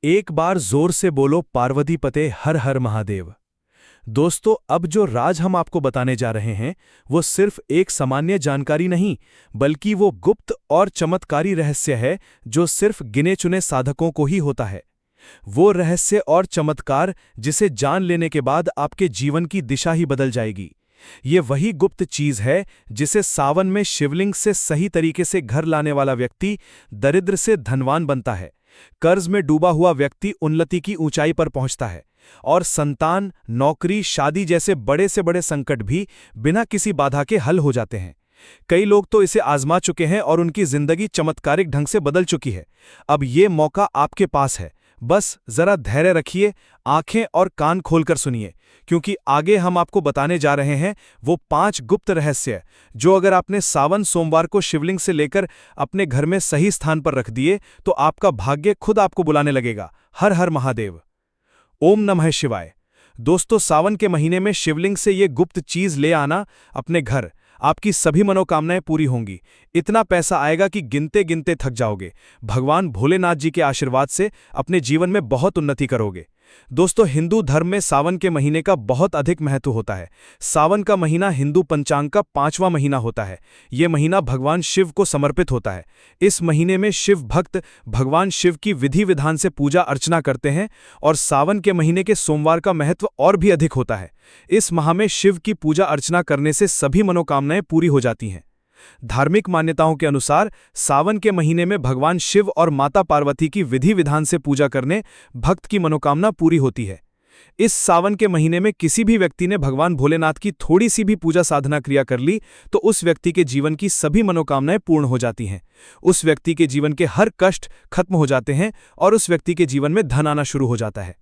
एक बार जोर से बोलो पार्वती पते हर हर महादेव। दोस्तों, अब जो राज हम आपको बताने जा रहे हैं वो सिर्फ एक सामान्य जानकारी नहीं, बल्कि वो गुप्त और चमत्कारी रहस्य है जो सिर्फ गिने चुने साधकों को ही होता है। वो रहस्य और चमत्कार जिसे जान लेने के बाद आपके जीवन की दिशा ही बदल जाएगी। ये वही गुप्त चीज है जिसे सावन में शिवलिंग से सही तरीके से घर लाने वाला व्यक्ति दरिद्र से धनवान बनता है, कर्ज में डूबा हुआ व्यक्ति उन्नति की ऊंचाई पर पहुंचता है, और संतान, नौकरी, शादी जैसे बड़े से बड़े संकट भी बिना किसी बाधा के हल हो जाते हैं। कई लोग तो इसे आजमा चुके हैं और उनकी जिंदगी चमत्कारिक ढंग से बदल चुकी है। अब ये मौका आपके पास है, बस जरा धैर्य रखिए, आंखें और कान खोलकर सुनिए, क्योंकि आगे हम आपको बताने जा रहे हैं वो 5 गुप्त रहस्य जो अगर आपने सावन सोमवार को शिवलिंग से लेकर अपने घर में सही स्थान पर रख दिए तो आपका भाग्य खुद आपको बुलाने लगेगा। हर हर महादेव, ओम नमः शिवाय। दोस्तों, सावन के महीने में शिवलिंग से ये गुप्त चीज ले आना अपने घर, आपकी सभी मनोकामनाएं पूरी होंगी। इतना पैसा आएगा कि गिनते गिनते थक जाओगे। भगवान भोलेनाथ जी के आशीर्वाद से अपने जीवन में बहुत उन्नति करोगे। दोस्तों, हिंदू धर्म में सावन के महीने का बहुत अधिक महत्व होता है। सावन का महीना हिंदू पंचांग का 5वां महीना होता है। ये महीना भगवान शिव को समर्पित होता है। इस महीने में शिव भक्त भगवान शिव की विधि विधान से पूजा अर्चना करते हैं, और सावन के महीने के सोमवार का महत्व और भी अधिक होता है। इस माह में शिव की पूजा अर्चना करने से सभी मनोकामनाएं पूरी हो जाती हैं। धार्मिक मान्यताओं के अनुसार सावन के महीने में भगवान शिव और माता पार्वती की विधि विधान से पूजा करने भक्त की मनोकामना पूरी होती है। इस सावन के महीने में किसी भी व्यक्ति ने भगवान भोलेनाथ की थोड़ी सी भी पूजा साधना क्रिया कर ली तो उस व्यक्ति के जीवन की सभी मनोकामनाएं पूर्ण हो जाती हैं। उस व्यक्ति के जीवन के हर कष्ट खत्म हो जाते हैं और उस व्यक्ति के जीवन में धन आना शुरू हो जाता है।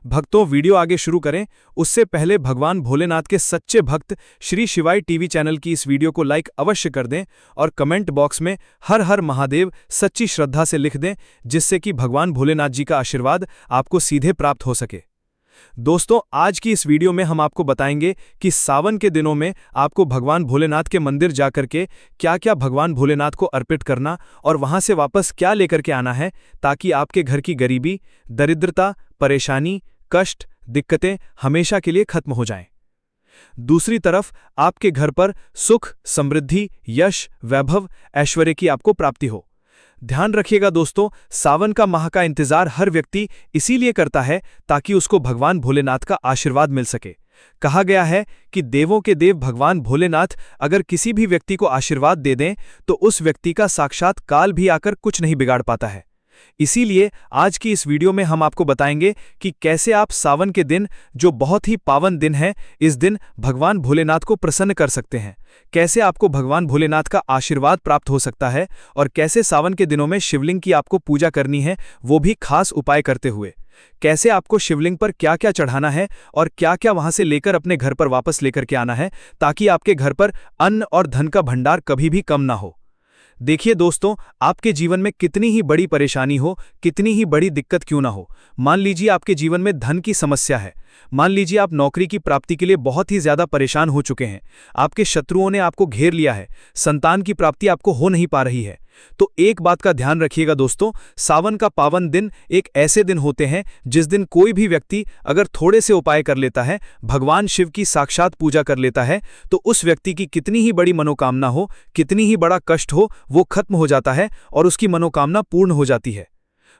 भक्तों, वीडियो आगे शुरू करें उससे पहले भगवान भोलेनाथ के सच्चे भक्त श्री शिवाय टीवी चैनल की इस वीडियो को लाइक अवश्य कर दें और कमेंट बॉक्स में हर हर महादेव सच्ची श्रद्धा से लिख दें, जिससे कि भगवान भोलेनाथ जी का आशीर्वाद आपको सीधे प्राप्त हो सके। दोस्तों, आज की इस वीडियो में हम आपको बताएंगे कि सावन के दिनों में आपको भगवान भोलेनाथ के मंदिर जाकर के क्या क्या भगवान भोलेनाथ को अर्पित करना और वहां से वापस क्या लेकर के आना है, ताकि आपके घर की गरीबी, दरिद्रता, परेशानी, कष्ट, दिक्कतें हमेशा के लिए खत्म हो जाएं। दूसरी तरफ आपके घर पर सुख, समृद्धि, यश, वैभव, ऐश्वर्य की आपको प्राप्ति हो। ध्यान रखिएगा दोस्तों, सावन का माह का इंतजार हर व्यक्ति इसीलिए करता है ताकि उसको भगवान भोलेनाथ का आशीर्वाद मिल सके। कहा गया है कि देवों के देव भगवान भोलेनाथ अगर किसी भी व्यक्ति को आशीर्वाद दे दें तो उस व्यक्ति का साक्षात काल भी आकर कुछ नहीं बिगाड़ पाता है। इसीलिए आज की इस वीडियो में हम आपको बताएंगे कि कैसे आप सावन के दिन, जो बहुत ही पावन दिन है, इस दिन भगवान भोलेनाथ को प्रसन्न कर सकते हैं, कैसे आपको भगवान भोलेनाथ का आशीर्वाद प्राप्त हो सकता है, और कैसे सावन के दिनों में शिवलिंग की आपको पूजा करनी है, वो भी खास उपाय करते हुए। कैसे आपको शिवलिंग पर क्या क्या चढ़ाना है और क्या क्या वहां से लेकर अपने घर पर वापस लेकर के आना है, ताकि आपके घर पर अन्न और धन का भंडार कभी भी कम ना हो। देखिए दोस्तों, आपके जीवन में कितनी ही बड़ी परेशानी हो, कितनी ही बड़ी दिक्कत क्यों ना हो, मान लीजिए आपके जीवन में धन की समस्या है, मान लीजिए आप नौकरी की प्राप्ति के लिए बहुत ही ज्यादा परेशान हो चुके हैं, आपके शत्रुओं ने आपको घेर लिया है, संतान की प्राप्ति आपको हो नहीं पा रही है, तो एक बात का ध्यान रखिएगा दोस्तों, सावन का पावन दिन एक ऐसे दिन होते हैं जिस दिन कोई भी व्यक्ति अगर थोड़े से उपाय कर लेता है, भगवान शिव की साक्षात पूजा कर लेता है, तो उस व्यक्ति की कितनी ही बड़ी मनोकामना हो, कितनी ही बड़ा कष्ट हो, वो खत्म हो जाता है और उसकी मनोकामना पूर्ण हो जाती है।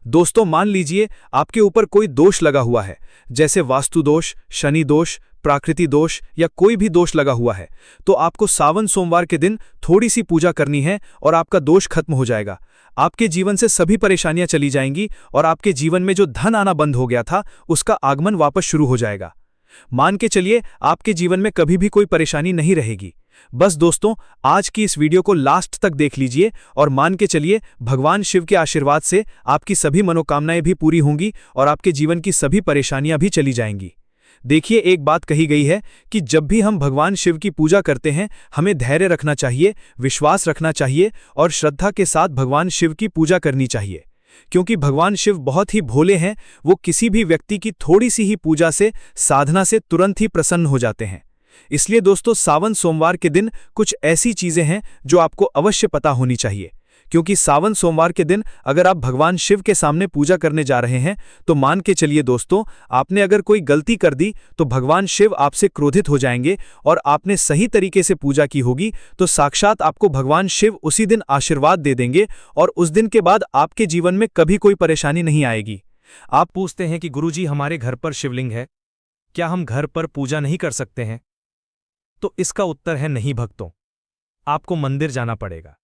दोस्तों, मान लीजिए आपके ऊपर कोई दोष लगा हुआ है, जैसे वास्तु दोष, शनि दोष, प्राकृति दोष या कोई भी दोष लगा हुआ है, तो आपको सावन सोमवार के दिन थोड़ी सी पूजा करनी है और आपका दोष खत्म हो जाएगा। आपके जीवन से सभी परेशानियां चली जाएंगी और आपके जीवन में जो धन आना बंद हो गया था उसका आगमन वापस शुरू हो जाएगा। मान के चलिए आपके जीवन में कभी भी कोई परेशानी नहीं रहेगी। बस दोस्तों, आज की इस वीडियो को लास्ट तक देख लीजिए और मान के चलिए भगवान शिव के आशीर्वाद से आपकी सभी मनोकामनाएं भी पूरी होंगी और आपके जीवन की सभी परेशानियां भी चली जाएंगी। देखिए, एक बात कही गई है कि जब भी हम भगवान शिव की पूजा करते हैं हमें धैर्य रखना चाहिए, विश्वास रखना चाहिए और श्रद्धा के साथ भगवान शिव की पूजा करनी चाहिए, क्योंकि भगवान शिव बहुत ही भोले हैं। वो किसी भी व्यक्ति की थोड़ी सी ही पूजा से, साधना से तुरंत ही प्रसन्न हो जाते हैं। इसलिए दोस्तों, सावन सोमवार के दिन कुछ ऐसी चीजें हैं जो आपको अवश्य पता होनी चाहिए, क्योंकि सावन सोमवार के दिन अगर आप भगवान शिव के सामने पूजा करने जा रहे हैं तो मान के चलिए दोस्तों, आपने अगर कोई गलती कर दी तो भगवान शिव आपसे क्रोधित हो जाएंगे, और आपने सही तरीके से पूजा की होगी तो साक्षात आपको भगवान शिव उसी दिन आशीर्वाद दे देंगे और उस दिन के बाद आपके जीवन में कभी कोई परेशानी नहीं आएगी। आप पूछते हैं कि गुरुजी, हमारे घर पर शिवलिंग है, क्या हम घर पर पूजा नहीं कर सकते हैं? तो इसका उत्तर है नहीं भक्तों, आपको मंदिर जाना पड़ेगा।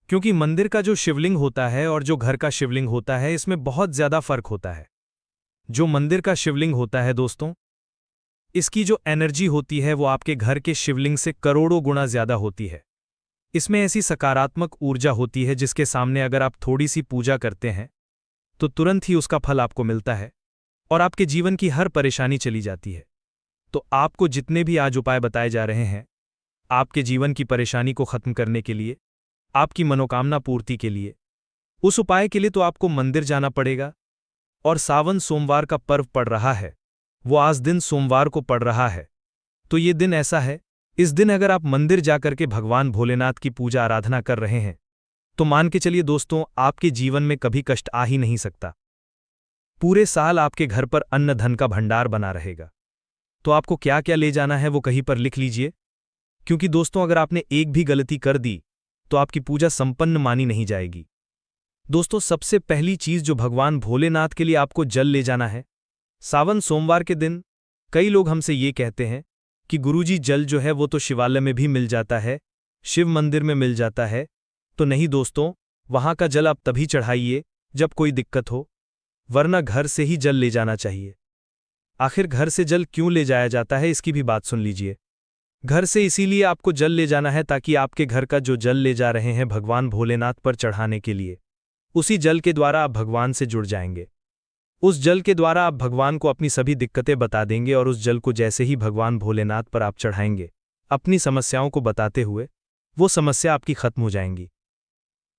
क्योंकि मंदिर का जो शिवलिंग होता है और जो घर का शिवलिंग होता है, इसमें बहुत ज्यादा फर्क होता है। जो मंदिर का शिवलिंग होता है दोस्तों, इसकी जो एनर्जी होती है वो आपके घर के शिवलिंग से करोड़ों गुना ज्यादा होती है। इसमें ऐसी सकारात्मक ऊर्जा होती है जिसके सामने अगर आप थोड़ी सी पूजा करते हैं तो तुरंत ही उसका फल आपको मिलता है और आपके जीवन की हर परेशानी चली जाती है। तो आपको जितने भी आज उपाय बताए जा रहे हैं, आपके जीवन की परेशानी को खत्म करने के लिए, आपकी मनोकामना पूर्ति के लिए, उस उपाय के लिए तो आपको मंदिर जाना पड़ेगा। और सावन सोमवार का पर्व पड़ रहा है, वो आज दिन सोमवार को पड़ रहा है, तो ये दिन ऐसा है, इस दिन अगर आप मंदिर जाकर के भगवान भोलेनाथ की पूजा आराधना कर रहे हैं तो मान के चलिए दोस्तों, आपके जीवन में कभी कष्ट आ ही नहीं सकता। पूरे साल आपके घर पर अन्न धन का भंडार बना रहेगा। तो आपको क्या क्या ले जाना है वो कहीं पर लिख लीजिए, क्योंकि दोस्तों अगर आपने एक भी गलती कर दी तो आपकी पूजा संपन्न मानी नहीं जाएगी। दोस्तों सबसे पहली चीज जो भगवान भोलेनाथ के लिए आपको जल ले जाना है। सावन सोमवार के दिन कई लोग हमसे ये कहते हैं कि गुरुजी, जल जो है वो तो शिवालय में भी मिल जाता है, शिव मंदिर में मिल जाता है। तो नहीं दोस्तों, वहां का जल आप तभी चढ़ाइए जब कोई दिक्कत हो, वरना घर से ही जल ले जाना चाहिए। आखिर घर से जल क्यों ले जाया जाता है, इसकी भी बात सुन लीजिए। घर से इसीलिए आपको जल ले जाना है ताकि आपके घर का जो जल ले जा रहे हैं भगवान भोलेनाथ पर चढ़ाने के लिए, उसी जल के द्वारा आप भगवान से जुड़ जाएंगे। उस जल के द्वारा आप भगवान को अपनी सभी दिक्कतें बता देंगे और उस जल को जैसे ही भगवान भोलेनाथ पर आप चढ़ाएंगे अपनी समस्याओं को बताते हुए, वो समस्या आपकी खत्म हो जाएंगी।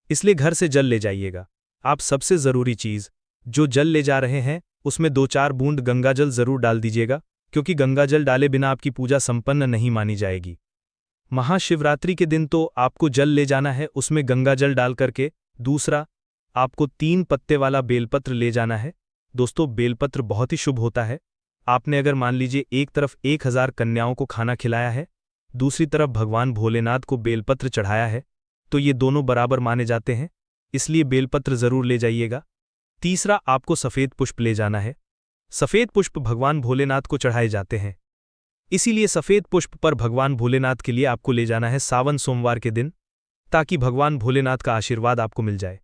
इसलिए घर से जल ले जाइएगा। आप सबसे ज़रूरी चीज़, जो जल ले जा रहे हैं उसमें 2-4 बूंद गंगाजल ज़रूर डाल दीजिएगा, क्योंकि गंगाजल डाले बिना आपकी पूजा संपन्न नहीं मानी जाएगी। महाशिवरात्रि के दिन तो आपको जल ले जाना है, उसमें गंगाजल डाल करके। दूसरा, आपको 3 पत्ते वाला बेलपत्र ले जाना है। दोस्तों बेलपत्र बहुत ही शुभ होता है। आपने अगर मान लीजिए एक तरफ 1000 कन्याओं को खाना खिलाया है, दूसरी तरफ भगवान भोलेनाथ को बेलपत्र चढ़ाया है, तो ये दोनों बराबर माने जाते हैं, इसलिए बेलपत्र जरूर ले जाइएगा। तीसरा, आपको सफ़ेद पुष्प ले जाना है। सफ़ेद पुष्प भगवान भोलेनाथ को चढ़ाए जाते हैं, इसीलिए सफ़ेद पुष्प पर भगवान भोलेनाथ के लिए आपको ले जाना है सावन सोमवार के दिन, ताकि भगवान भोलेनाथ का आशीर्वाद आपको मिल जाए,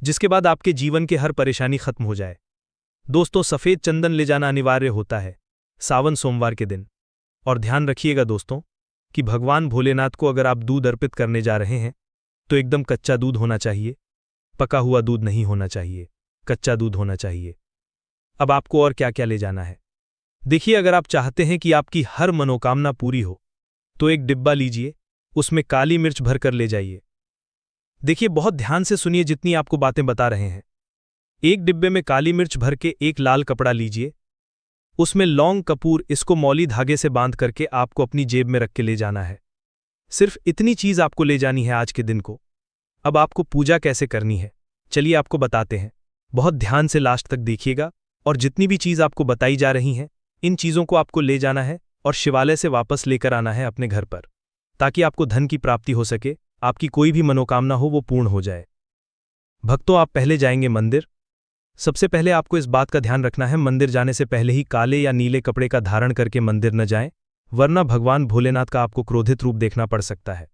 जिसके बाद आपके जीवन की हर परेशानी खत्म हो जाए। दोस्तों सफ़ेद चंदन ले जाना अनिवार्य होता है सावन सोमवार के दिन। और ध्यान रखिएगा दोस्तों कि भगवान भोलेनाथ को अगर आप दूध अर्पित करने जा रहे हैं तो एकदम कच्चा दूध होना चाहिए, पका हुआ दूध नहीं होना चाहिए, कच्चा दूध होना चाहिए। अब आपको और क्या क्या ले जाना है, देखिए, अगर आप चाहते हैं कि आपकी हर मनोकामना पूरी हो तो एक डिब्बा लीजिए, उसमें काली मिर्च भरकर ले जाइए। देखिए बहुत ध्यान से सुनिए जितनी आपको बातें बता रहे हैं। एक डिब्बे में काली मिर्च भर के एक लाल कपड़ा लीजिए, उसमें लौंग कपूर, इसको मौली धागे से बांध करके आपको अपनी जेब में रख के ले जाना है। सिर्फ इतनी चीज आपको ले जानी है आज के दिन को। अब आपको पूजा कैसे करनी है, चलिए आपको बताते हैं। बहुत ध्यान से लास्ट तक देखिएगा, और जितनी भी चीज आपको बताई जा रही हैं, इन चीजों को आपको ले जाना है और शिवालय से वापस लेकर आना है अपने घर पर, ताकि आपको धन की प्राप्ति हो सके, आपकी कोई भी मनोकामना हो वो पूर्ण हो जाए। भक्तों आप पहले जाएंगे मंदिर। सबसे पहले आपको इस बात का ध्यान रखना है, मंदिर जाने से पहले ही काले या नीले कपड़े का धारण करके मंदिर न जाएं, वरना भगवान भोलेनाथ का आपको क्रोधित रूप देखना पड़ सकता है।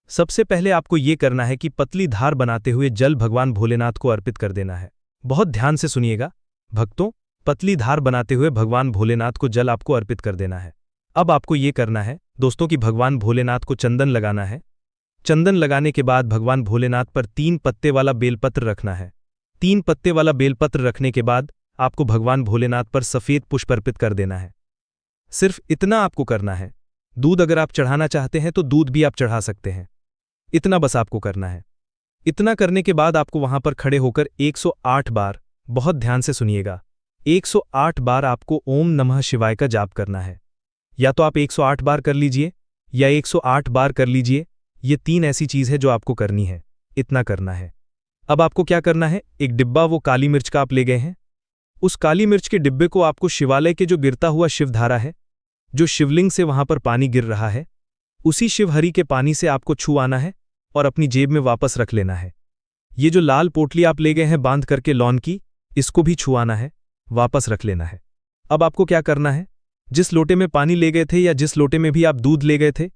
सबसे पहले आपको ये करना है कि पतली धार बनाते हुए जल भगवान भोलेनाथ को अर्पित कर देना है। बहुत ध्यान से सुनिएगा भक्तों, पतली धार बनाते हुए भगवान भोलेनाथ को जल आपको अर्पित कर देना है। अब आपको ये करना है दोस्तों कि भगवान भोलेनाथ को चंदन लगाना है। चंदन लगाने के बाद भगवान भोलेनाथ पर 3 पत्ते वाला बेलपत्र रखना है। 3 पत्ते वाला बेलपत्र रखने के बाद आपको भगवान भोलेनाथ पर सफ़ेद पुष्प अर्पित कर देना है। सिर्फ इतना आपको करना है। दूध अगर आप चढ़ाना चाहते हैं तो दूध भी आप चढ़ा सकते हैं, इतना बस आपको करना है। इतना करने के बाद आपको वहां पर खड़े होकर 108 बार, बहुत ध्यान से सुनिएगा, 108 बार आपको ओम नमः शिवाय का जाप करना है। या तो आप 108 बार कर लीजिए या 108 बार कर लीजिए, ये 3 ऐसी चीज़ है जो आपको करनी है, इतना करना है। अब आपको क्या करना है, एक डिब्बा वो काली मिर्च का आप ले गए हैं, उस काली मिर्च के डिब्बे को आपको शिवालय के जो गिरता हुआ शिवधारा है, जो शिवलिंग से वहां पर पानी गिर रहा है, उसी शिवहरी के पानी से आपको छू आना है और अपनी जेब में वापस रख लेना है। ये जो लाल पोटली आप ले गए हैं बांध करके लॉन की, इसको भी छू आना है, वापस रख लेना है। अब आपको क्या करना है, जिस लोटे में पानी ले गए थे या जिस लोटे में भी आप दूध ले गए थे,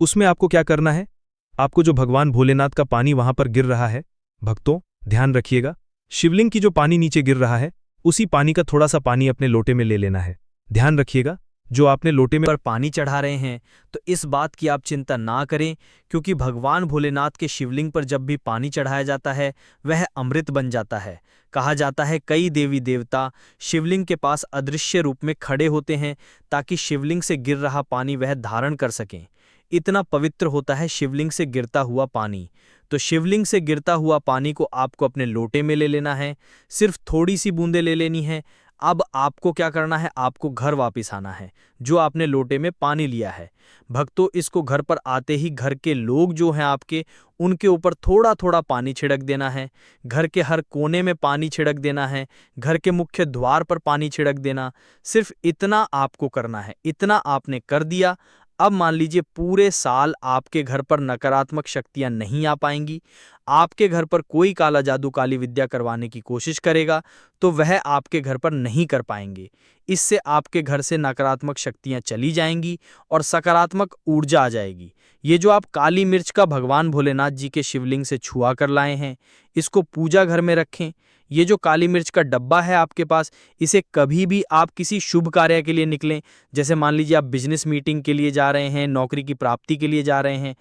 उसमें आपको क्या करना है, आपको जो भगवान भोलेनाथ का पानी वहां पर गिर रहा है, भक्तों ध्यान रखिएगा, शिवलिंग की जो पानी नीचे गिर रहा है, उसी पानी का थोड़ा सा पानी अपने लोटे में ले लेना है। ध्यान रखिएगा, जो आपने लोटे में पर पानी चढ़ा रहे हैं तो इस बात की आप चिंता ना करें, क्योंकि भगवान भोलेनाथ के शिवलिंग पर जब भी पानी चढ़ाया जाता है वह अमृत बन जाता है। कहा जाता है कई देवी देवता शिवलिंग के पास अदृश्य रूप में खड़े होते हैं ताकि शिवलिंग से गिर रहा पानी वह धारण कर सकें। इतना पवित्र होता है शिवलिंग से गिरता हुआ पानी। तो शिवलिंग से गिरता हुआ पानी को आपको अपने लोटे में ले लेना है, सिर्फ थोड़ी सी बूंदें ले लेनी है। अब आपको क्या करना है, आपको घर वापस आना है जो आपने लोटे में पानी लिया है। भक्तों, इसको घर पर आते ही घर के लोग जो हैं आपके, उनके ऊपर थोड़ा थोड़ा पानी छिड़क देना है। घर के हर कोने में पानी छिड़क देना है, घर के मुख्य द्वार पर पानी छिड़क देना। सिर्फ इतना आपको करना है, इतना आपने कर दिया। अब मान लीजिए पूरे साल आपके घर पर नकारात्मक शक्तियां नहीं आ पाएंगी। आपके घर पर कोई काला जादू काली विद्या करवाने की कोशिश करेगा तो वह आपके घर पर नहीं कर पाएंगे। इससे आपके घर से नकारात्मक शक्तियां चली जाएंगी और सकारात्मक ऊर्जा आ जाएगी। ये जो आप काली मिर्च का भगवान भोलेनाथ जी के शिवलिंग से छुआ कर लाए हैं, इसको पूजा घर में रखें। ये जो काली मिर्च का डब्बा है आपके पास, इसे कभी भी आप किसी शुभ कार्य के लिए निकलें, जैसे मान लीजिए आप बिजनेस मीटिंग के लिए जा रहे हैं, नौकरी की प्राप्ति के लिए जा रहे हैं,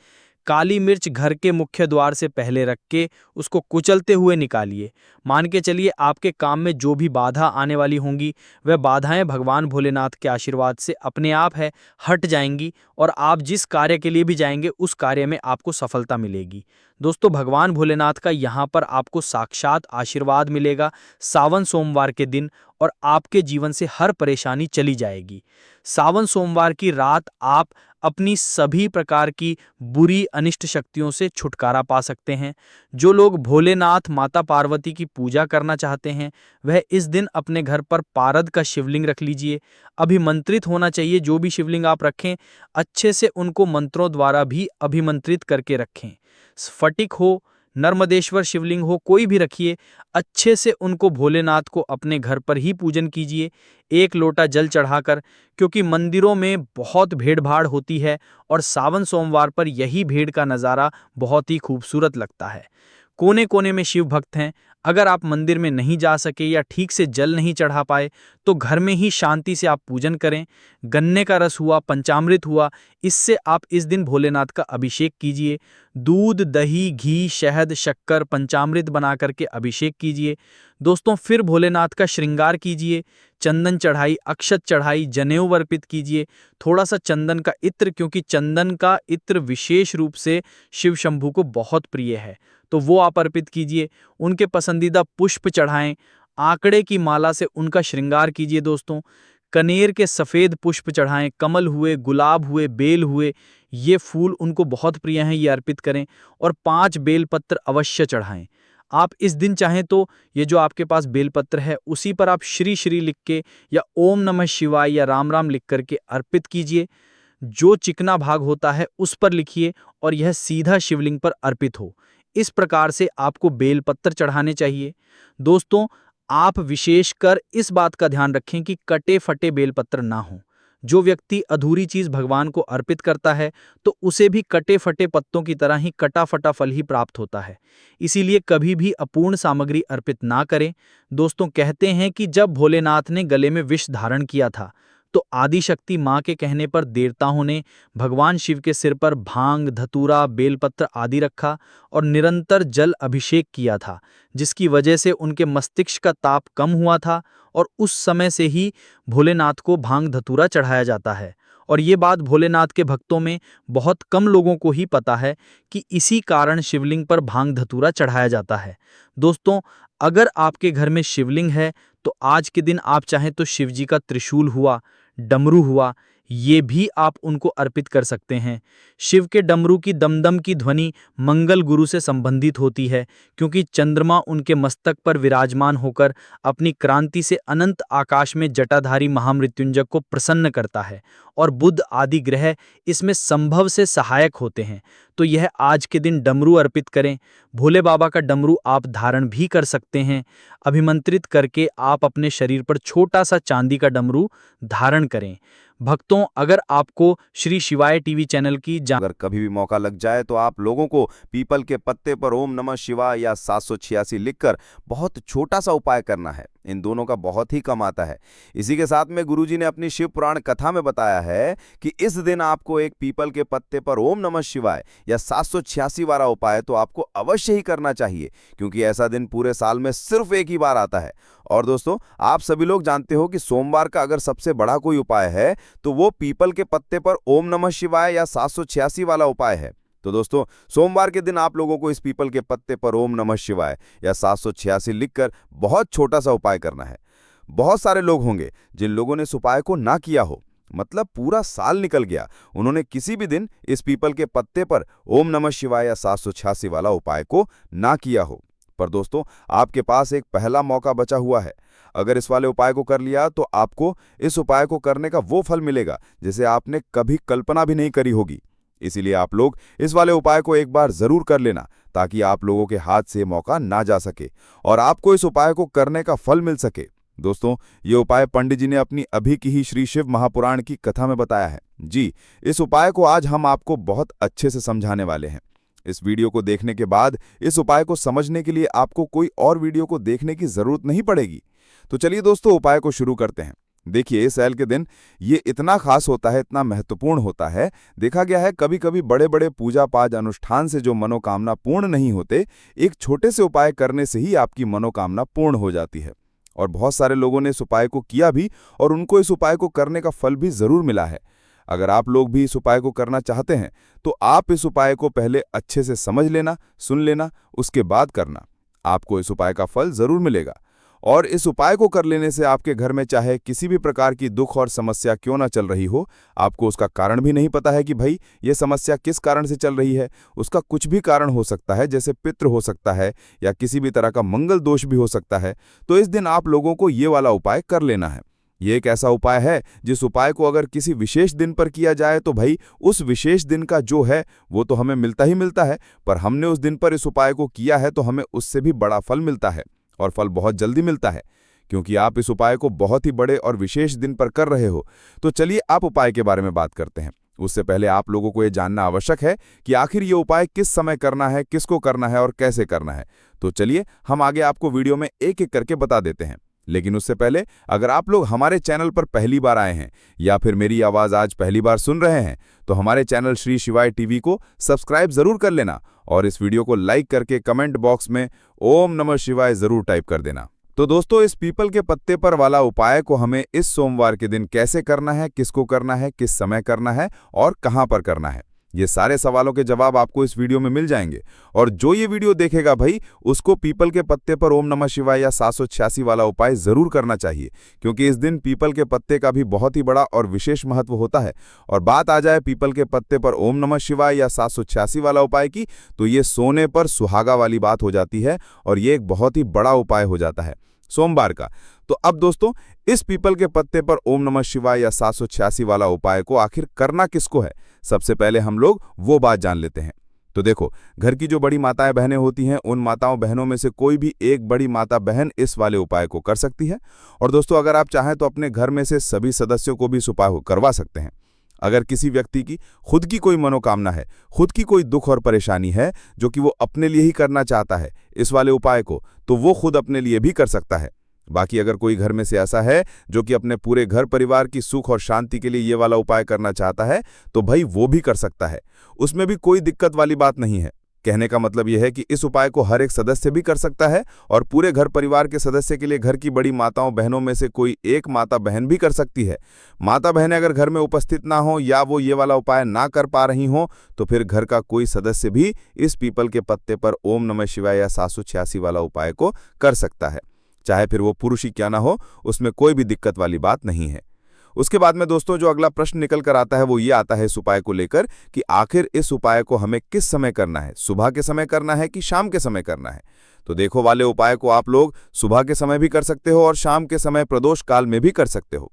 काली मिर्च घर के मुख्य द्वार से पहले रख के उसको कुचलते हुए निकालिए। मान के चलिए आपके काम में जो भी बाधा आने वाली होंगी, वह बाधाएं भगवान भोलेनाथ के आशीर्वाद से अपने आप है हट जाएंगी और आप जिस कार्य के लिए भी जाएंगे उस कार्य में आपको सफलता मिलेगी। दोस्तों, भगवान भोलेनाथ का यहाँ पर आपको साक्षात आशीर्वाद मिलेगा सावन सोमवार के दिन, और आपके जीवन से हर परेशानी चली जाएगी। सावन सोमवार की रात आप अपनी सभी प्रकार की बुरी अनिष्ट शक्तियों से छुटकारा पा सकते हैं। जो लोग भोलेनाथ माता पार्वती की पूजा करना चाहते हैं, वह इस दिन अपने घर पर पारद का शिवलिंग रख लीजिए। अभिमंत्रित होना चाहिए, जो भी शिवलिंग आप रखें अच्छे से उनको मंत्रों द्वारा भी अभिमंत्रित करके रखें। स्फटिक हो, नर्मदेश्वर शिवलिंग हो, कोई भी रखिए, अच्छे से उनको भोलेनाथ को अपने घर पर ही पूजन कीजिए, एक लोटा जल चढ़ाकर, क्योंकि मंदिरों में बहुत भीड़ भाड़ होती है और सावन सोमवार पर यही भीड़ का नज़ारा बहुत ही खूबसूरत लगता है। कोने कोने में शिव भक्त हैं। अगर आप मंदिर में नहीं जा सके या ठीक से जल नहीं चढ़ा पाए तो घर में ही शांति से आप पूजन करें। गन्ने का रस हुआ, पंचामृत हुआ, इससे आप इस दिन भोलेनाथ का अभिषेक कीजिए। दूध, दही, घी, शहद, शक्कर, पंचामृत बना करके अभिषेक कीजिए। दोस्तों, फिर भोलेनाथ का श्रृंगार कीजिए, चंदन चढ़ाई, अक्षत चढ़ाई, जनेऊ अर्पित कीजिए, थोड़ा सा चंदन का इत्र, क्योंकि चंदन का इत्र विशेष रूप से शिव शंभू को बहुत प्रिय है, तो वो आप अर्पित कीजिए। उनके पसंदीदा पुष्प चढ़ाएं, आंकड़े की माला से उनका श्रृंगार कीजिए। दोस्तों, कनेर के सफ़ेद पुष्प चढ़ाएं, कमल हुए, गुलाब हुए, बेल हुए, ये फूल उनको बहुत प्रिय हैं, ये अर्पित करें। और 5 बेलपत्र अवश्य चढ़ाएं। आप इस दिन चाहें तो ये जो आपके पास बेलपत्र है उसी पर आप श्री श्री लिख के या ओम नमः शिवाय या राम राम लिख करके अर्पित कीजिए। जो चिकना भाग होता है उस पर लिखिए और यह सीधा शिवलिंग पर अर्पित हो। इस प्रकार से आपको बेलपत्र चढ़ाने चाहिए। दोस्तों, आप विशेषकर इस बात का ध्यान रखें कि कटे फटे बेलपत्र ना हो। जो व्यक्ति अधूरी चीज भगवान को अर्पित करता है तो उसे भी कटे फटे पत्तों की तरह ही कटा फटा फल ही प्राप्त होता है। इसीलिए कभी भी अपूर्ण सामग्री अर्पित ना करें। दोस्तों, कहते हैं कि जब भोलेनाथ ने गले में विष धारण किया था तो आदिशक्ति मां के कहने पर देवताओं ने भगवान शिव के सिर पर भांग, धतूरा, बेलपत्र आदि रखा और निरंतर जल अभिषेक किया था, जिसकी वजह से उनके मस्तिष्क का ताप कम हुआ था और उस समय से ही भोलेनाथ को भांग धतूरा चढ़ाया जाता है। और ये बात भोलेनाथ के भक्तों में बहुत कम लोगों को ही पता है कि इसी कारण शिवलिंग पर भांग धतूरा चढ़ाया जाता है। दोस्तों, अगर आपके घर में शिवलिंग है तो आज के दिन आप चाहें तो शिवजी का त्रिशूल हुआ, डमरू हुआ ये भी आप उनको अर्पित कर सकते हैं। शिव के डमरू की दमदम की ध्वनि मंगल गुरु से संबंधित होती है, क्योंकि चंद्रमा उनके मस्तक पर विराजमान होकर अपनी क्रांति से अनंत आकाश में जटाधारी महामृत्युंजय को प्रसन्न करता है और बुध आदि ग्रह इसमें संभव से सहायक होते हैं। तो यह आज के दिन डमरू अर्पित करें। भोले बाबा का डमरू आप धारण भी कर सकते हैं। अभिमंत्रित करके आप अपने शरीर पर छोटा सा चांदी का डमरू धारण करें। भक्तों, अगर आपको श्री शिवाय टीवी चैनल की अगर कभी भी मौका लग जाए तो आप लोगों को पीपल के पत्ते पर ओम नमः शिवाय या 786 लिखकर बहुत छोटा सा उपाय करना है। इन दोनों का बहुत ही कम आता है। इसी के साथ में गुरुजी ने अपनी शिव पुराण कथा में बताया है कि इस दिन आपको एक पीपल के पत्ते पर ओम नमः शिवाय या 786 वाला उपाय तो आपको अवश्य ही करना चाहिए, क्योंकि ऐसा दिन पूरे साल में सिर्फ एक ही बार आता है। और दोस्तों, आप सभी लोग जानते हो कि सोमवार का अगर सबसे बड़ा कोई उपाय है तो वो पीपल के पत्ते पर ओम नमः शिवाय या 786 वाला उपाय है। तो दोस्तों, सोमवार के दिन आप लोगों को इस पीपल के पत्ते पर ओम नमः शिवाय या 786 लिखकर बहुत छोटा सा उपाय करना है। बहुत सारे लोग होंगे जिन लोगों ने इस उपाय को ना किया हो, मतलब पूरा साल निकल गया, उन्होंने किसी भी दिन इस पीपल के पत्ते पर ओम नमः शिवाय या 786 वाला उपाय को ना किया हो। पर दोस्तों, आपके पास एक पहला मौका बचा हुआ है। अगर इस वाले उपाय को कर लिया तो आपको इस उपाय को करने का वो फल मिलेगा जिसे आपने कभी कल्पना भी नहीं करी होगी। इसीलिए आप लोग इस वाले उपाय को एक बार जरूर कर लेना, ताकि आप लोगों के हाथ से मौका ना जा सके और आपको इस उपाय को करने का फल मिल सके। दोस्तों, ये उपाय पंडित जी ने अपनी अभी की ही श्री शिव महापुराण की कथा में बताया है। जी, इस उपाय को आज हम आपको बहुत अच्छे से समझाने वाले हैं। इस वीडियो को देखने के बाद इस उपाय को समझने के लिए आपको कोई और वीडियो को देखने की जरूरत नहीं पड़ेगी। तो चलिए दोस्तों, उपाय को शुरू करते हैं। देखिए, इस साल के दिन ये इतना खास होता है, इतना महत्वपूर्ण होता है। देखा गया है कभी कभी बड़े बड़े पूजा पाठ अनुष्ठान से जो मनोकामना पूर्ण नहीं होते, एक छोटे से उपाय करने से ही आपकी मनोकामना पूर्ण हो जाती है। और बहुत सारे लोगों ने इस उपाय को किया भी और उनको इस उपाय को करने का फल भी जरूर मिला है। अगर आप लोग भी इस उपाय को करना चाहते हैं तो आप इस उपाय को पहले अच्छे से समझ लेना, सुन लेना, उसके बाद करना। आपको इस उपाय का फल जरूर मिलेगा। और इस उपाय को कर लेने से आपके घर में चाहे किसी भी प्रकार की दुख और समस्या क्यों ना चल रही हो, आपको उसका कारण भी नहीं पता है कि भाई ये समस्या किस कारण से चल रही है, उसका कुछ भी कारण हो सकता है, जैसे पितृ हो सकता है या किसी भी तरह का मंगल दोष भी हो सकता है, तो इस दिन आप लोगों को ये वाला उपाय कर लेना है। ये एक ऐसा उपाय है जिस उपाय को अगर किसी विशेष दिन पर किया जाए तो भाई उस विशेष दिन का जो है वो तो हमें मिलता ही मिलता है, पर हमने उस दिन पर इस उपाय को किया है तो हमें उससे भी बड़ा फल मिलता है, और फल बहुत जल्दी मिलता है, क्योंकि आप इस उपाय को बहुत ही बड़े और विशेष दिन पर कर रहे हो। तो चलिए आप उपाय के बारे में बात करते हैं। उससे पहले आप लोगों को यह जानना आवश्यक है कि आखिर ये उपाय किस समय करना है, किसको करना है और कैसे करना है। तो चलिए हम आगे आपको वीडियो में एक एक करके बता देते हैं। लेकिन उससे पहले, अगर आप लोग हमारे चैनल पर पहली बार आए हैं या फिर मेरी आवाज आज पहली बार सुन रहे हैं, तो हमारे चैनल श्री शिवाय टीवी को सब्सक्राइब जरूर कर लेना और इस वीडियो को लाइक करके कमेंट बॉक्स में ओम नमः शिवाय जरूर टाइप कर देना। तो दोस्तों, इस पीपल के पत्ते पर वाला उपाय को हमें इस सोमवार के दिन कैसे करना है, किसको करना है, किस समय करना है और कहां पर करना है, ये सारे सवालों के जवाब आपको इस वीडियो में मिल जाएंगे। और जो ये वीडियो देखेगा भाई, उसको पीपल के पत्ते पर ओम नमः शिवाय या 786 वाला उपाय जरूर करना चाहिए, क्योंकि इस दिन पीपल के पत्ते का भी बहुत ही बड़ा और विशेष महत्व होता है। और बात आ जाए पीपल के पत्ते पर ओम नमः शिवाय या 786 वाला उपाय की, तो ये सोने पर सुहागा वाली बात हो जाती है और ये एक बहुत ही बड़ा उपाय हो जाता है सोमवार का। तो अब दोस्तों, इस पीपल के पत्ते पर ओम नमः शिवाय या 786 वाला उपाय को आखिर करना किसको है, सबसे पहले हम लोग वो बात जान लेते हैं। तो देखो, घर की जो बड़ी माताएं बहनें होती हैं, उन माताओं बहनों में से कोई भी एक बड़ी माता बहन इस वाले उपाय को कर सकती है। और दोस्तों, अगर आप चाहें तो अपने घर में से सभी सदस्यों को भी इस उपाय को करवा सकते हैं। अगर किसी व्यक्ति की खुद की कोई मनोकामना है, खुद की कोई दुख और परेशानी है जो कि वो अपने लिए ही करना चाहता है इस वाले उपाय को, तो वो खुद अपने लिए भी कर सकता है। बाकी अगर कोई घर में से ऐसा है जो कि अपने पूरे घर परिवार की सुख और शांति के लिए ये वाला उपाय करना चाहता है, तो भाई वो भी कर सकता है। उसमें भी कोई दिक्कत वाली बात नहीं है। कहने का मतलब यह है कि इस उपाय को हर एक सदस्य भी कर सकता है और पूरे घर परिवार के सदस्य के लिए घर की बड़ी माताओं बहनों में से कोई एक माता बहन भी कर सकती है। माता बहनें अगर घर में उपस्थित ना हो या वो ये वाला उपाय ना कर पा रही हो, तो फिर घर का कोई सदस्य भी इस पीपल के पत्ते पर ओम नमः शिवाय या 786 वाला उपाय को कर सकता है, चाहे फिर वो पुरुष ही क्या ना हो, उसमें कोई भी दिक्कत वाली बात नहीं है। उसके बाद में दोस्तों जो अगला प्रश्न निकल कर आता है वो ये आता है इस उपाय को लेकर कि आखिर इस उपाय को हमें किस समय करना है, सुबह के समय करना है कि शाम के समय करना है। तो देखो वाले उपाय को आप लोग सुबह के समय भी कर सकते हो और शाम के समय प्रदोष काल में भी कर सकते हो।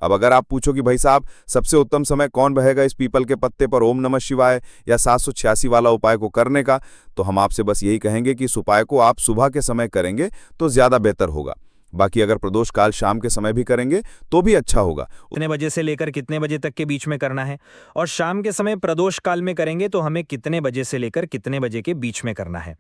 अब अगर आप पूछो कि भाई साहब सबसे उत्तम समय कौन रहेगा इस पीपल के पत्ते पर ओम नमः शिवाय या 786 वाला उपाय को करने का, तो हम आपसे बस यही कहेंगे कि इस उपाय को आप सुबह के समय करेंगे तो ज्यादा बेहतर होगा। बाकी अगर प्रदोष काल शाम के समय भी करेंगे तो भी अच्छा होगा। कितने बजे से लेकर कितने बजे तक के बीच में करना है, और शाम के समय प्रदोष काल में करेंगे तो हमें कितने बजे से लेकर कितने बजे के बीच में करना है।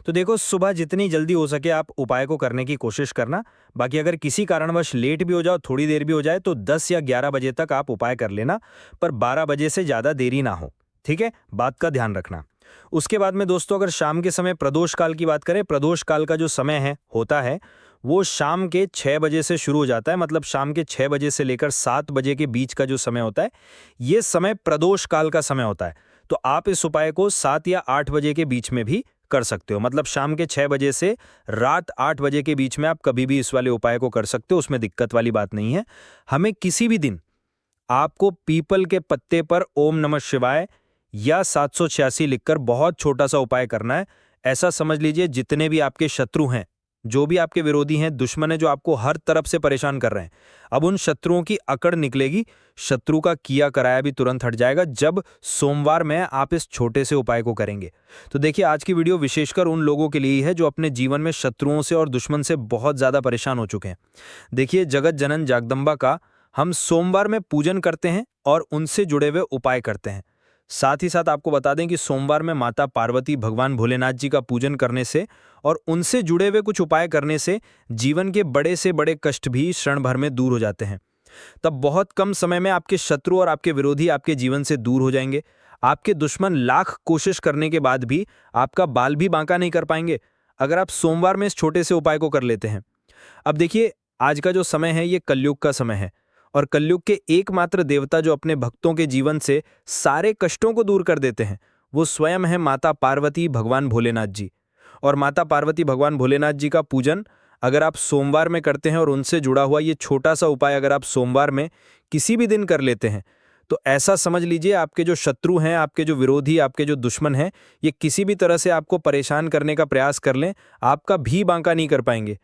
तो देखो, सुबह जितनी जल्दी हो सके आप उपाय को करने की कोशिश करना। बाकी अगर किसी कारणवश लेट भी हो जाओ, थोड़ी देर भी हो जाए, तो 10 या 11 बजे तक आप उपाय कर लेना, पर 12 बजे से ज़्यादा देरी ना हो। ठीक है, बात का ध्यान रखना। उसके बाद में दोस्तों अगर शाम के समय प्रदोष काल की बात करें, प्रदोष काल का जो समय होता है वो शाम के 6 बजे से शुरू हो जाता है। मतलब शाम के 6 बजे से लेकर 7 बजे के बीच का जो समय होता है, ये समय प्रदोष काल का समय होता है। तो आप इस उपाय को 7 या 8 बजे के बीच में भी कर सकते हो। मतलब शाम के 6 बजे से रात 8 बजे के बीच में आप कभी भी इस वाले उपाय को कर सकते हो, उसमें दिक्कत वाली बात नहीं है। हमें किसी भी दिन आपको पीपल के पत्ते पर ओम नमः शिवाय या 786 लिखकर बहुत छोटा सा उपाय करना है। ऐसा समझ लीजिए जितने भी आपके शत्रु हैं, जो भी आपके विरोधी हैं, दुश्मन है जो आपको हर तरफ से परेशान कर रहे हैं, अब उन शत्रुओं की अकड़ निकलेगी। शत्रु का किया कराया भी तुरंत हट जाएगा जब सोमवार में आप इस छोटे से उपाय को करेंगे। तो देखिए, आज की वीडियो विशेषकर उन लोगों के लिए है जो अपने जीवन में शत्रुओं से और दुश्मन से बहुत ज्यादा परेशान हो चुके हैं। देखिए, जगत जनन जगदम्बा का हम सोमवार में पूजन करते हैं और उनसे जुड़े हुए उपाय करते हैं। साथ ही साथ आपको बता दें कि सोमवार में माता पार्वती, भगवान भोलेनाथ जी का पूजन करने से और उनसे जुड़े हुए कुछ उपाय करने से जीवन के बड़े से बड़े कष्ट भी क्षण भर में दूर हो जाते हैं। तब बहुत कम समय में आपके शत्रु और आपके विरोधी आपके जीवन से दूर हो जाएंगे। आपके दुश्मन लाख कोशिश करने के बाद भी आपका बाल भी बांका नहीं कर पाएंगे, अगर आप सोमवार में इस छोटे से उपाय को कर लेते हैं। अब देखिए, आज का जो समय है ये कलयुग का समय है, और कलयुग के एकमात्र देवता जो अपने भक्तों के जीवन से सारे कष्टों को दूर कर देते हैं, वो स्वयं है माता पार्वती, भगवान भोलेनाथ जी। और माता पार्वती, भगवान भोलेनाथ जी का पूजन अगर आप सोमवार में करते हैं और उनसे जुड़ा हुआ ये छोटा सा उपाय अगर आप सोमवार में किसी भी दिन कर लेते हैं, तो ऐसा समझ लीजिए आपके जो शत्रु हैं, आपके जो विरोधी, आपके जो दुश्मन हैं, ये किसी भी तरह से आपको परेशान करने का प्रयास कर लें, आपका भी बांका नहीं कर पाएंगे।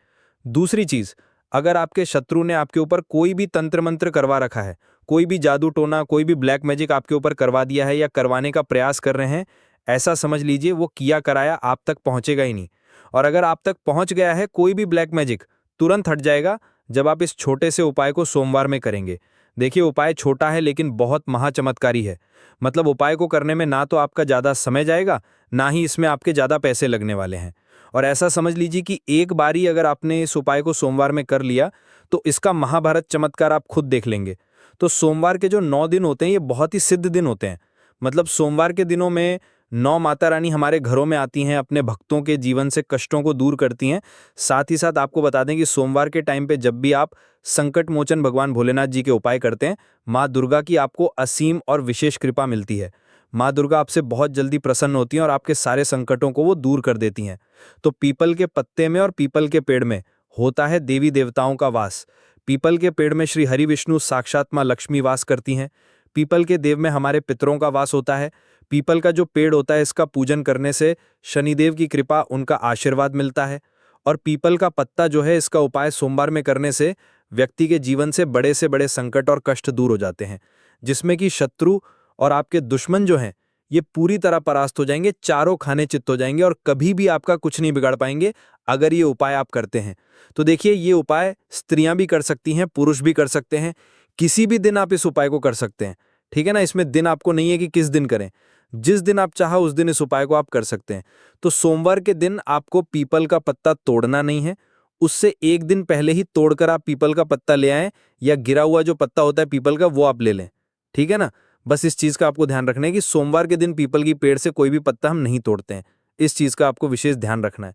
दूसरी चीज़, अगर आपके शत्रु ने आपके ऊपर कोई भी तंत्र मंत्र करवा रखा है, कोई भी जादू टोना, कोई भी ब्लैक मैजिक आपके ऊपर करवा दिया है या करवाने का प्रयास कर रहे हैं, ऐसा समझ लीजिए वो किया कराया आप तक पहुंचेगा ही नहीं। और अगर आप तक पहुंच गया है कोई भी ब्लैक मैजिक, तुरंत हट जाएगा जब आप इस छोटे से उपाय को सोमवार में करेंगे। देखिए, उपाय छोटा है लेकिन बहुत महाचमत्कारी है। मतलब उपाय को करने में ना तो आपका ज़्यादा समय जाएगा, ना ही इसमें आपके ज़्यादा पैसे लगने वाले हैं। और ऐसा समझ लीजिए कि एक बारी अगर आपने इस उपाय को सोमवार में कर लिया तो इसका महाभारत चमत्कार आप खुद देख लेंगे। तो सोमवार के जो 9 दिन होते हैं ये बहुत ही सिद्ध दिन होते हैं। मतलब सोमवार के दिनों में 9 माता रानी हमारे घरों में आती हैं, अपने भक्तों के जीवन से कष्टों को दूर करती हैं। साथ ही साथ आपको बता दें कि सोमवार के टाइम पे जब भी आप संकट मोचन भगवान भोलेनाथ जी के उपाय करते हैं, माँ दुर्गा की आपको असीम और विशेष कृपा मिलती है। माँ दुर्गा आपसे बहुत जल्दी प्रसन्न होती हैं और आपके सारे संकटों को वो दूर कर देती हैं। तो पीपल के पत्ते में और पीपल के पेड़ में होता है देवी देवताओं का वास। पीपल के पेड़ में श्री हरि विष्णु साक्षात माँ लक्ष्मी वास करती हैं। पीपल के देव में हमारे पितरों का वास होता है। पीपल का जो पेड़ होता है इसका पूजन करने से शनिदेव की कृपा, उनका आशीर्वाद मिलता है। और पीपल का पत्ता जो है, इसका उपाय सोमवार में करने से व्यक्ति के जीवन से बड़े संकट और कष्ट दूर हो जाते हैं, जिसमें कि शत्रु और आपके दुश्मन जो हैं ये पूरी तरह परास्त हो जाएंगे, चारों खाने चित्त हो जाएंगे और कभी भी आपका कुछ नहीं बिगाड़ पाएंगे अगर ये उपाय आप करते हैं। तो देखिए, ये उपाय स्त्रियां भी कर सकती हैं, पुरुष भी कर सकते हैं। किसी भी दिन आप इस उपाय को कर सकते हैं, ठीक है ना। इसमें दिन आपको नहीं है कि किस दिन करें, जिस दिन आप चाहा उस दिन इस उपाय को आप कर सकते हैं। तो सोमवार के दिन आपको पीपल का पत्ता तोड़ना नहीं है, उससे एक दिन पहले ही तोड़कर आप पीपल का पत्ता ले आएं, या गिरा हुआ जो पत्ता होता है पीपल का वो आप ले लें, ठीक है ना। बस इस चीज़ का आपको ध्यान रखना है कि सोमवार के दिन पीपल की पेड़ से कोई भी पत्ता हम नहीं तोड़ते हैं। इस चीज़ का आपको विशेष ध्यान रखना है।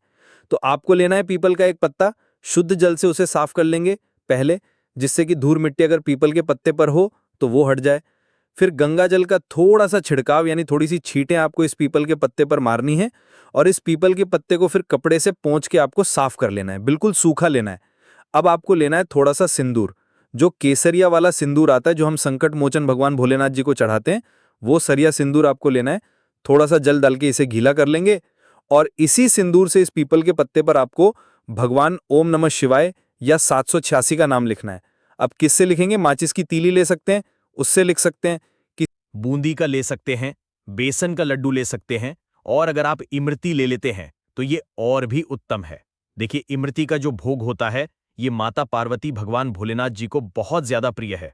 तो आपको लेना है पीपल का एक पत्ता, शुद्ध जल से उसे साफ कर लेंगे पहले, जिससे कि धूल मिट्टी अगर पीपल के पत्ते पर हो तो वो हट जाए। फिर गंगा जल का थोड़ा सा छिड़काव, यानी थोड़ी सी छींटें आपको इस पीपल के पत्ते पर मारनी है, और इस पीपल के पत्ते को फिर कपड़े से पोंछ के आपको साफ कर लेना है, बिल्कुल सूखा लेना है। अब आपको लेना है थोड़ा सा सिंदूर, जो केसरिया वाला सिंदूर आता है जो हम संकट मोचन भगवान भोलेनाथ जी को चढ़ाते हैं, वो सरिया सिंदूर आपको लेना है। थोड़ा सा जल डाल के इसे गीला कर लेंगे और इसी सिंदूर से इस पीपल के पत्ते पर आपको भगवान ओम नमः शिवाय या 786 का नाम लिखना है। अब किससे लिखेंगे? माचिस की तीली ले सकते हैं, उससे लिख सकते हैं, बूंदी का ले सकते हैं, बेसन का लड्डू ले सकते हैं, और अगर आप इमरती ले लेते हैं तो ये और भी उत्तम है। देखिए, इमरती का जो भोग होता है ये माता पार्वती भगवान भोलेनाथ जी को बहुत ज्यादा प्रिय है।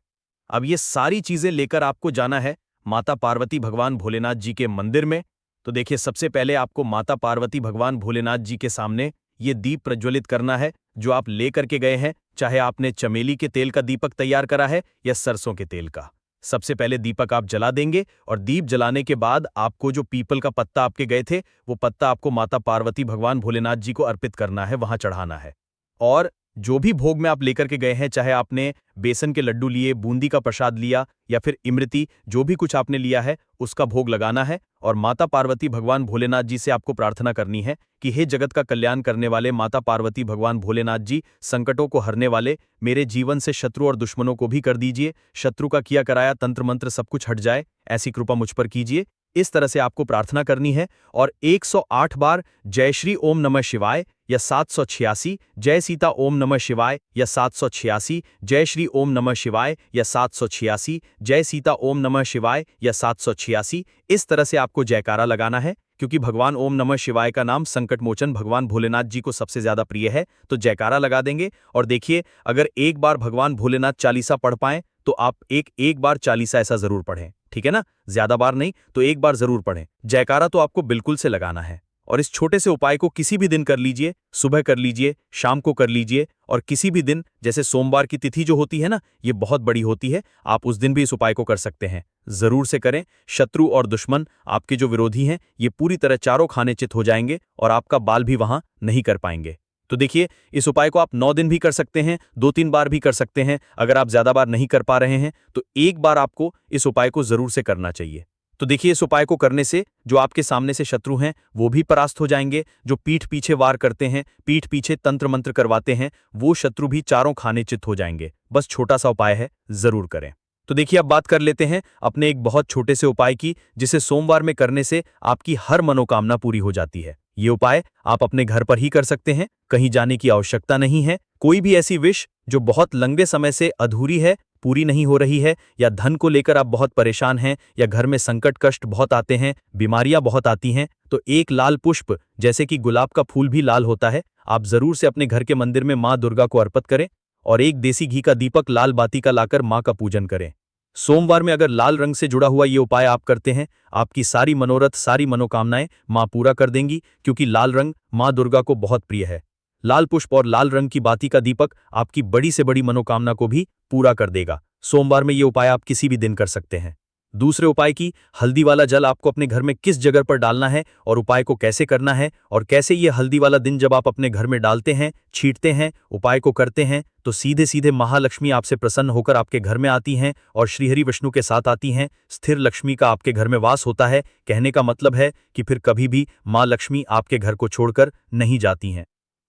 अब ये सारी चीजें लेकर आपको जाना है माता पार्वती भगवान भोलेनाथ जी के मंदिर में। तो देखिए, सबसे पहले आपको माता पार्वती भगवान भोलेनाथ जी के सामने ये दीप प्रज्वलित करना है जो आप लेकर के गए हैं, चाहे आपने चमेली के तेल का दीपक तैयार करा है या सरसों के तेल का। सबसे पहले दीपक आप जला देंगे और दीप जलाने के बाद आपको जो पीपल का पत्ता आपके गए थे वो पत्ता आपको माता पार्वती भगवान भोलेनाथ जी को अर्पित करना है, वहां चढ़ाना है। और जो भी भोग में आप लेकर के गए हैं, चाहे आपने बेसन के लड्डू लिए, बूंदी का प्रसाद लिया या फिर इमरती, जो भी कुछ आपने लिया है उसका भोग लगाना है और माता पार्वती भगवान भोलेनाथ जी से आपको प्रार्थना करनी है कि हे जगत का कल्याण करने वाले माता पार्वती भगवान भोलेनाथ जी, संकटों को हरने वाले, मेरे जीवन से शत्रु और दुश्मनों को भी कर दीजिए, शत्रु का किया कराया तंत्र मंत्र सब कुछ हट जाए, ऐसी कृपा मुझ पर कीजिए। इस तरह से आपको प्रार्थना करनी है और 108 बार जय श्री ओम नमः शिवाय या 786 जय सीता ओम नमः शिवाय या 786 जय श्री ओम नमः शिवाय या 786 जय सीता ओम नमः शिवाय या 786, इस तरह से आपको जयकारा लगाना है। क्योंकि भगवान ओम नमः शिवाय का नाम संकट मोचन भगवान भोलेनाथ जी को सबसे ज्यादा प्रिय है, तो जयकारा लगा देंगे। और देखिए, अगर एक बार भगवान भोलेनाथ चालीसा पढ़ पाएं तो आप एक बार चालीसा ऐसा जरूर पढ़ें, ठीक है ना? ज्यादा बार नहीं तो एक बार जरूर पढ़ें। जयकारा तो आपको बिल्कुल से लगाना है। और इस छोटे से उपाय को किसी भी दिन कर लीजिए, सुबह कर लीजिए, शाम को कर लीजिए, और किसी भी दिन, जैसे सोमवार की तिथि जो होती है ना, ये बहुत बड़ी होती है, आप उस दिन भी इस उपाय को कर सकते हैं। जरूर से करें। शत्रु और दुश्मन, आपके जो विरोधी हैं, ये पूरी तरह चारों खाने चित हो जाएंगे और आपका बाल भी वहां नहीं कर पाएंगे। तो देखिए, इस उपाय को आप 9 दिन भी कर सकते हैं, 2-3 बार भी कर सकते हैं। अगर आप ज्यादा बार नहीं कर पा रहे हैं तो एक बार आपको इस उपाय को जरूर से करना चाहिए। तो देखिए, इस उपाय को करने से जो आपके सामने से शत्रु हैं वो भी परास्त हो जाएंगे। जो पीठ पीछे वार करते हैं, पीठ पीछे तंत्र मंत्र करवाते हैं, वो शत्रु भी चारों खाने चित हो जाएंगे। बस छोटा सा उपाय है, जरूर करें। तो देखिए, अब बात कर लेते हैं अपने एक बहुत छोटे से उपाय की, जिसे सोमवार में करने से आपकी हर मनोकामना पूरी हो जाती है। ये उपाय आप अपने घर पर ही कर सकते हैं, कहीं जाने की आवश्यकता नहीं है। कोई भी ऐसी विश जो बहुत लंबे समय से अधूरी है, पूरी नहीं हो रही है, या धन को लेकर आप बहुत परेशान हैं, या घर में संकट कष्ट बहुत आते हैं, बीमारियां बहुत आती हैं, तो एक लाल पुष्प, जैसे कि गुलाब का फूल भी लाल होता है, आप जरूर से अपने घर के मंदिर में मां दुर्गा को अर्पित करें और एक देसी घी का दीपक लाल बाती का लाकर मां का पूजन करें। सोमवार में अगर लाल रंग से जुड़ा हुआ ये उपाय आप करते हैं, आपकी सारी मनोरथ, सारी मनोकामनाएं मां पूरा कर देंगी, क्योंकि लाल रंग मां दुर्गा को बहुत प्रिय है। लाल पुष्प और लाल रंग की बाती का दीपक आपकी बड़ी से बड़ी मनोकामना को भी पूरा कर देगा। सोमवार में ये उपाय आप किसी भी दिन कर सकते हैं। दूसरे उपाय की, हल्दी वाला जल आपको अपने घर में किस जगह पर डालना है और उपाय को कैसे करना है, और कैसे ये हल्दी वाला दिन जब आप अपने घर में डालते हैं, छींटते हैं, उपाय को करते हैं, तो सीधे सीधे महालक्ष्मी आपसे प्रसन्न होकर आपके घर में आती हैं और श्रीहरि विष्णु के साथ आती हैं। स्थिर लक्ष्मी का आपके घर में वास होता है। कहने का मतलब है कि फिर कभी भी माँ लक्ष्मी आपके घर को छोड़कर नहीं जाती हैं।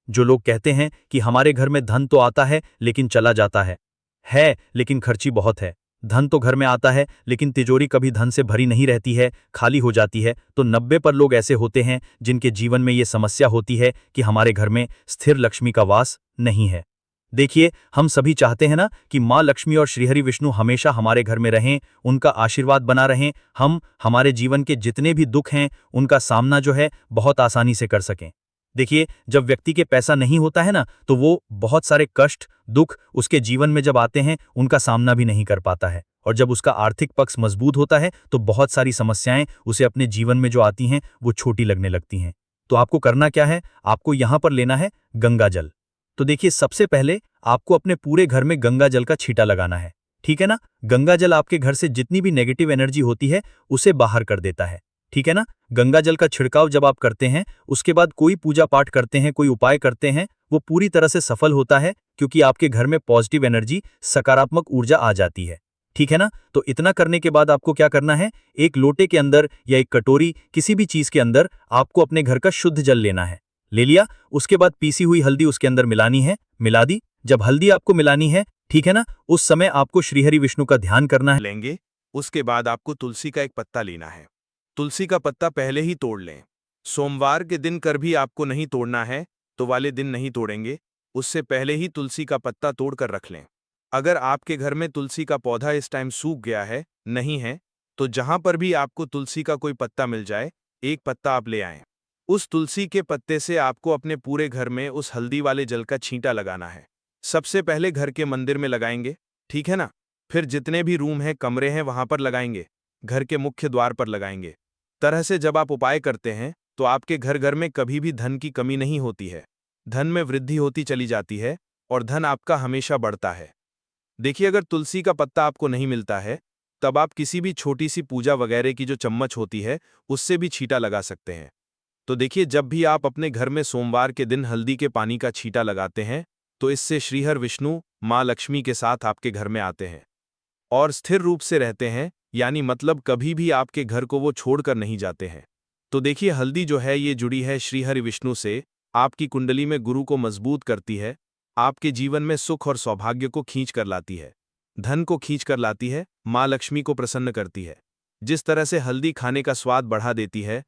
जो लोग कहते हैं कि हमारे घर में धन तो आता है लेकिन चला जाता है लेकिन खर्ची बहुत है, धन तो घर में आता है लेकिन तिजोरी कभी धन से भरी नहीं रहती है, खाली हो जाती है, तो 90% लोग ऐसे होते हैं जिनके जीवन में ये समस्या होती है कि हमारे घर में स्थिर लक्ष्मी का वास नहीं है। देखिए, हम सभी चाहते हैं ना कि माँ लक्ष्मी और श्रीहरि विष्णु हमेशा हमारे घर में रहें, उनका आशीर्वाद बना रहें, हम हमारे जीवन के जितने भी दुख हैं उनका सामना जो है बहुत आसानी से कर सकें। देखिए, जब व्यक्ति के पैसा नहीं होता है ना, तो वो बहुत सारे कष्ट, दुख उसके जीवन में जब आते हैं उनका सामना भी नहीं कर पाता है, और जब उसका आर्थिक पक्ष मजबूत होता है तो बहुत सारी समस्याएं उसे अपने जीवन में जो आती हैं वो छोटी लगने लगती हैं। तो आपको करना क्या है? आपको यहां पर लेना है गंगा जल। तो देखिए, सबसे पहले आपको अपने पूरे घर में गंगा जल का छींटा लगाना है, ठीक है ना? गंगा जल आपके घर से जितनी भी नेगेटिव एनर्जी होती है उसे बाहर कर देता है, ठीक है ना? गंगा जल का छिड़काव जब आप करते हैं, उसके बाद कोई पूजा पाठ करते हैं, कोई उपाय करते हैं, वो पूरी तरह से सफल होता है, क्योंकि आपके घर में पॉजिटिव एनर्जी, सकारात्मक ऊर्जा आ जाती है, ठीक है ना? तो इतना करने के बाद आपको क्या करना है? एक लोटे के अंदर या एक कटोरी, किसी भी चीज के अंदर आपको अपने घर का शुद्ध जल लेना है। ले लिया, उसके बाद पीसी हुई हल्दी उसके अंदर मिलानी है, मिला दी। जब हल्दी आपको मिलानी है ठीक है ना? उस समय आपको श्रीहरि विष्णु का ध्यान करना है। लेंगे। उसके बाद आपको तुलसी का एक पत्ता लेना है। तुलसी का पत्ता पहले ही तोड़ लें। सोमवार के दिन कर भी आपको नहीं तोड़ना है तो वाले दिन नहीं तोड़ेंगे, उससे पहले ही तुलसी का पत्ता तोड़ कर रख लें। अगर आपके घर में तुलसी का पौधा इस टाइम सूख गया है, नहीं है, तो जहां पर भी आपको तुलसी का कोई पत्ता मिल जाए, एक पत्ता आप ले आएं। उस तुलसी के पत्ते से आपको अपने पूरे घर में उस हल्दी वाले जल का छींटा लगाना है। सबसे पहले घर के मंदिर में लगाएंगे, ठीक है ना? फिर जितने भी रूम हैं, कमरे हैं, वहां पर लगाएंगे। घर के मुख्य द्वार पर लगाएंगे। तरह से जब आप उपाय करते हैं तो आपके घर घर में कभी भी धन की कमी नहीं होती है। धन में वृद्धि होती चली जाती है और धन आपका हमेशा बढ़ता है। देखिए, अगर तुलसी का पत्ता आपको नहीं मिलता है, तब आप किसी भी छोटी सी पूजा वगैरह की जो चम्मच होती है, उससे भी छींटा लगा सकते हैं। तो देखिए, जब भी आप अपने घर में सोमवार के दिन हल्दी के पानी का छींटा लगाते हैं, तो इससे श्रीहरि विष्णु, माँ लक्ष्मी के साथ आपके घर में आते हैं और स्थिर रूप से रहते हैं, यानी मतलब कभी भी आपके घर को वो छोड़कर नहीं जाते हैं। तो देखिए, हल्दी जो है ये जुड़ी है श्रीहरि विष्णु से, आपकी कुंडली में गुरु को मजबूत करती है, आपके जीवन में सुख और सौभाग्य को खींच कर लाती है, धन को खींच कर लाती है, माँ लक्ष्मी को प्रसन्न करती है। जिस तरह से हल्दी खाने का स्वाद बढ़ा देती है,